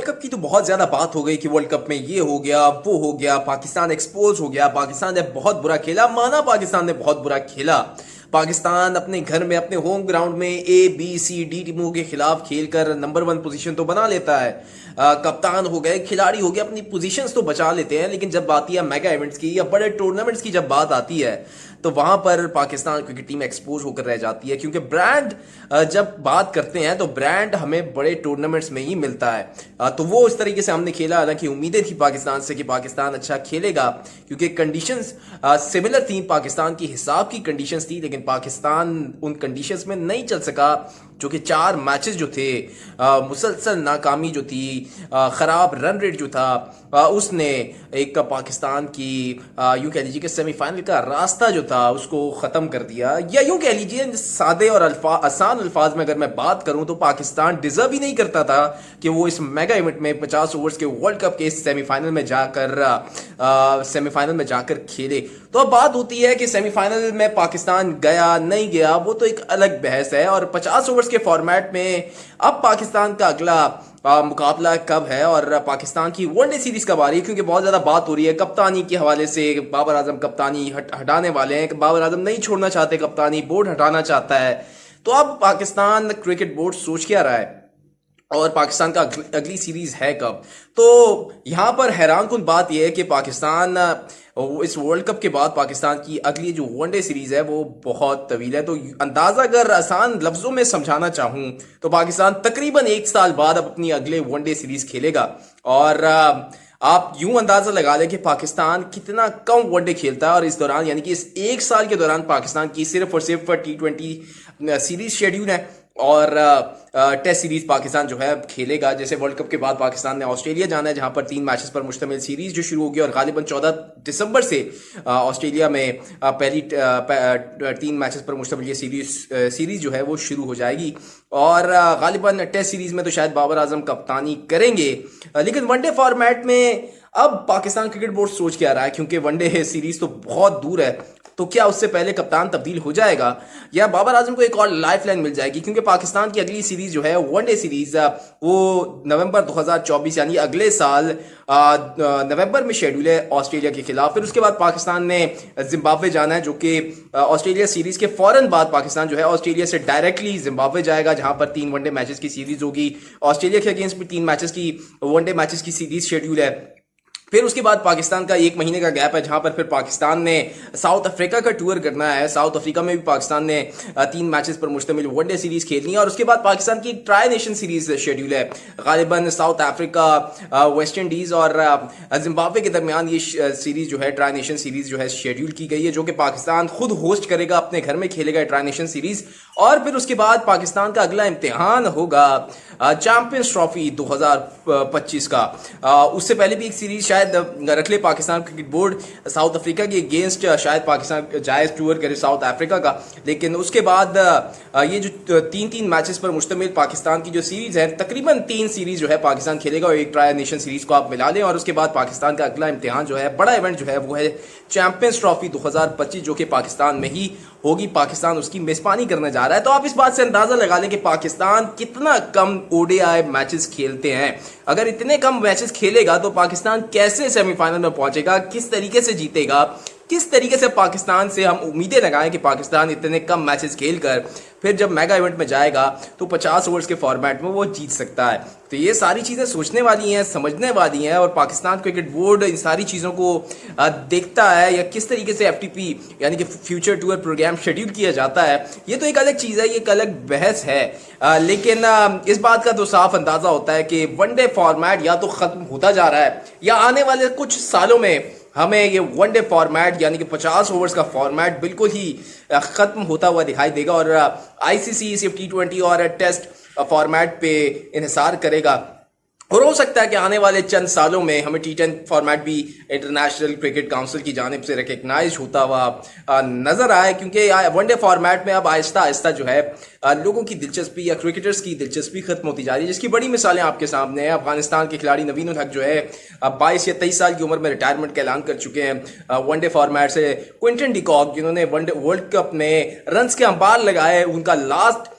Cup की तो बहुत ज्यादा बात हो गई कि वर्ल्ड कप में ये हो गया वो हो गया, पाकिस्तान एक्सपोज हो गया, पाकिस्तान ने बहुत बुरा खेला। माना पाकिस्तान ने बहुत बुरा खेला, पाकिस्तान अपने घर में अपने होम ग्राउंड में A B C D टीमों के खिलाफ खेलकर नंबर 1 पोजीशन तो बना लेता है। कप्तान हो गए, खिलाड़ी हो गए, अपनी पोजीशंस तो बचा लेते हैं, लेकिन जब आती है मेगा इवेंट्स की या बड़े टूर्नामेंट्स की जब बात आती है तो वहां पर पाकिस्तान क्रिकेट टीम एक्सपोज होकर रह जाती है। क्योंकि ब्रांड जब बात करते हैं तो ब्रांड हमें बड़े टूर्नामेंट्स में ही मिलता है। तो वो इस तरीके से हमने खेला, हालांकि उम्मीदें थी पाकिस्तान से कि पाकिस्तान अच्छा खेलेगा क्योंकि कंडीशंस सिमिलर थी, पाकिस्तान की हिसाब की कंडीशंस थी, लेकिन पाकिस्तान उन कंडीशंस में नहीं चल सका। जो कि 4 मैचेस जो थे, मुसलसल नाकामी जो थी, खराब रन रेट जो था, उसने एक पाकिस्तान की यूं कह लीजिए कि सेमीफाइनल का रास्ता जो था उसको ख़त्म कर दिया। या यूं कह लीजिए सादे और आसान अल्फाज में अगर मैं बात करूं तो पाकिस्तान डिजर्व ही नहीं करता था कि वो इस मेगा इवेंट में 50 ओवर्स के वर्ल्ड कप के सेमीफाइनल में जाकर खेले। तो अब बात होती है कि सेमीफाइनल में पाकिस्तान गया नहीं गया, वो तो एक अलग बहस है। और 50 ओवर्स के फॉर्मेट में अब पाकिस्तान का अगला मुकाबला कब है और पाकिस्तान की वनडे सीरीज कब आ रही है, क्योंकि बहुत ज्यादा बात हो रही है कप्तानी के हवाले से। बाबर आजम कप्तानी हटाने वाले हैं, बाबर आजम नहीं छोड़ना चाहते कप्तानी, बोर्ड हटाना चाहता है। तो अब पाकिस्तान क्रिकेट बोर्ड सोच क्या रहा है और पाकिस्तान का अगली सीरीज है कब। तो यहां पर हैरान कुन बात यह है कि पाकिस्तान इस वर्ल्ड कप के बाद पाकिस्तान की अगली जो वनडे सीरीज है वो बहुत तवील है। तो अंदाजा अगर आसान लफ्जों में समझाना चाहूं तो पाकिस्तान तकरीबन 1 साल बाद अब अपनी अगले वनडे सीरीज खेलेगा। और आप यूं अंदाजा लगा लें कि पाकिस्तान कितना कम वनडे खेलता है, और इस दौरान यानी कि इस 1 साल के दौरान पाकिस्तान की सिर्फ और सिर्फ T20 सीरीज शेड्यूल है और टेस्ट सीरीज पाकिस्तान जो है खेलेगा। जैसे वर्ल्ड कप के बाद पाकिस्तान ने ऑस्ट्रेलिया जाना है, जहां पर 3 मैचेस पर मुश्तमिल सीरीज जो शुरू होगी, और गालिबन 14 दिसंबर से ऑस्ट्रेलिया में पहली 3 मैचेस पर मुश्तमिल ये सीरीज जो है वो शुरू हो जाएगी। और गालिबन टेस्ट सीरीज में तो शायद बाबर आजम कप्तानी करेंगे, लेकिन वनडे फॉर्मेट में अब पाकिस्तान क्रिकेट बोर्ड सोच क्या रहा है, क्योंकि वनडे सीरीज तो बहुत दूर है, तो क्या उससे पहले कप्तान तब्दील हो जाएगा या बाबर आजम को एक और लाइफलाइन मिल जाएगी। क्योंकि पाकिस्तान की अगली सीरीज जो है वनडे सीरीज वो नवंबर 2024 यानी अगले साल नवंबर में शेड्यूल है ऑस्ट्रेलिया के खिलाफ। फिर उसके बाद पाकिस्तान ने जिम्बाब्वे जाना है, जो कि ऑस्ट्रेलिया सीरीज के फौरन बाद पाकिस्तान जो है ऑस्ट्रेलिया से डायरेक्टली जिम्बाब्वे जाएगा, जहां पर 3 वनडे मैचेस की सीरीज होगी। ऑस्ट्रेलिया के अगेंस्ट भी 3 मैचेस की वनडे मैचेस की सीरीज शेड्यूल है। फिर उसके बाद पाकिस्तान का 1 महीने का गैप है, जहां पर फिर पाकिस्तान ने साउथ अफ्रीका का टूर करना है। साउथ अफ्रीका में भी पाकिस्तान ने 3 मैचेस पर मुश्तमिल वनडे सीरीज खेलनी है। और उसके बाद पाकिस्तान की ट्राई नेशन सीरीज शेड्यूल है, गालिबन साउथ अफ्रीका, वेस्ट इंडीज और जिम्बाब्वे के दरमियान ये सीरीज जो है ट्राई नेशन सीरीज जो है शेड्यूल की गई है, जो कि पाकिस्तान खुद होस्ट करेगा, अपने घर में खेलेगा ट्राई नेशन सीरीज। और फिर उसके बाद पाकिस्तान का अगला इम्तिहान होगा चैंपियंस ट्रॉफी 2025 का। उससे पहले भी एक सीरीज शायद रख ले Pakistan cricket board, south Africa के अगेंस्ट शायद पाकिस्तान जायज टूर करे साउथ अफ्रीका का। लेकिन उसके बाद ये जो 3 मैचेस पर मुश्तमिल पाकिस्तान की जो सीरीज है, तकरीबन 3 सीरीज जो है पाकिस्तान खेलेगा और एक ट्राई नेशन सीरीज को आप मिला लें। और उसके बाद पाकिस्तान का अगला इम्तिहान जो है, बड़ा इवेंट जो है वो है चैंपियंस ट्रॉफी 2025, जो कि पाकिस्तान में ही होगी। पाकिस्तान उसकी मेजबानी करने जा रहा है। तो आप इस बात से अंदाजा लगा लें कि पाकिस्तान कितना कम ODI मैचेस खेलते हैं। अगर इतने कम मैचेस खेलेगा तो पाकिस्तान कैसे सेमीफाइनल में पहुंचेगा, किस तरीके से जीतेगा, किस तरीके से पाकिस्तान से हम उम्मीदें लगाएं कि पाकिस्तान इतने कम मैचेस खेलकर फिर जब मेगा इवेंट में जाएगा तो 50 ओवर्स के फॉर्मेट में वो जीत सकता है। तो ये सारी चीज़ें सोचने वाली हैं, समझने वाली हैं, और पाकिस्तान क्रिकेट बोर्ड इन सारी चीज़ों को देखता है, या किस तरीके से FTP यानी कि फ्यूचर टूर प्रोग्राम शेड्यूल किया जाता है, ये तो एक अलग चीज़ है, ये एक अलग बहस है। लेकिन इस बात का तो साफ अंदाज़ा होता है कि वनडे फॉर्मेट या तो ख़त्म होता जा रहा है, या आने वाले कुछ सालों में हमें ये वनडे फॉर्मेट यानी कि 50 ओवर्स का फॉर्मेट बिल्कुल ही खत्म होता हुआ दिखाई देगा, और ICC सिर्फ T20 और टेस्ट फॉर्मेट पे इन्हिसार करेगा। और हो सकता है कि आने वाले चंद सालों में हमें T10 फॉर्मेट भी इंटरनेशनल क्रिकेट काउंसिल की जानिब से रिकग्नाइज होता हुआ नजर आए, क्योंकि वनडे फॉर्मेट में अब आहिस्ता आहिस्ता जो है लोगों की दिलचस्पी या क्रिकेटर्स की दिलचस्पी खत्म होती जा रही है, जिसकी बड़ी मिसालें आपके सामने हैं। अफगानिस्तान के खिलाड़ी नवीन उल हक जो है 22 या 23 साल की उम्र में रिटायरमेंट का ऐलान कर चुके हैं वनडे फॉर्मेट से। क्विंटन डिकॉक जिन्होंने वर्ल्ड कप में रन्स के अंबार लगाए, उनका लास्ट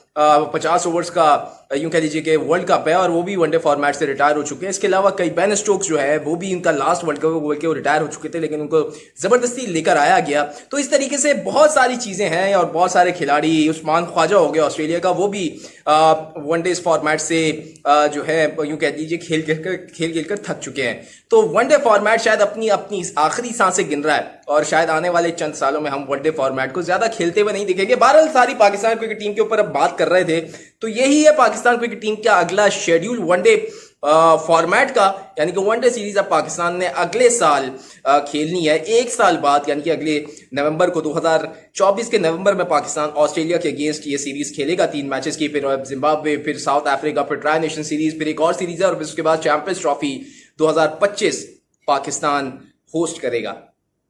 50 ओवर्स का यूं कह लीजिए कि वर्ल्ड कप है और वो भी वनडे फॉर्मेट से रिटायर हो चुके हैं। इसके अलावा कई बेन स्टोक्स जो है वो भी इनका लास्ट वर्ल्ड कप बोल के वो रिटायर हो चुके थे, लेकिन उनको जबरदस्ती लेकर आया गया। तो इस तरीके से बहुत सारी चीजें हैं और बहुत सारे खिलाड़ी, उस्मान ख्वाजा हो गया ऑस्ट्रेलिया का, वो भी वनडे फॉर्मेट से जो है यूं कह लीजिए खेल कर थक चुके हैं। तो वनडे फॉर्मेट शायद अपनी अपनी आखिरी सांसें गिन रहा है और शायद आने वाले चंद सालों में हम वनडे फॉर्मेट को ज्यादा खेलते हुए नहीं दिखेंगे। बहरहाल सारी पाकिस्तान क्रिकेट टीम के ऊपर अब बात कर रहे थे, तो यही है पाकिस्तान क्रिकेट टीम का अगला शेड्यूल वनडे फॉर्मेट का, यानी कि वनडे सीरीज अब पाकिस्तान ने अगले साल खेलनी है। एक साल बाद यानी कि अगले नवंबर को 2024 के नवंबर में पाकिस्तान ऑस्ट्रेलिया के अगेंस्ट ये सीरीज खेलेगा 3 मैचेस की, फिर जिम्बाब्वे, फिर साउथ अफ्रीका, फिर ट्राई नेशन सीरीज, फिर एक और सीरीज है और फिर उसके बाद चैंपियंस ट्रॉफी 2025 पाकिस्तान होस्ट करेगा।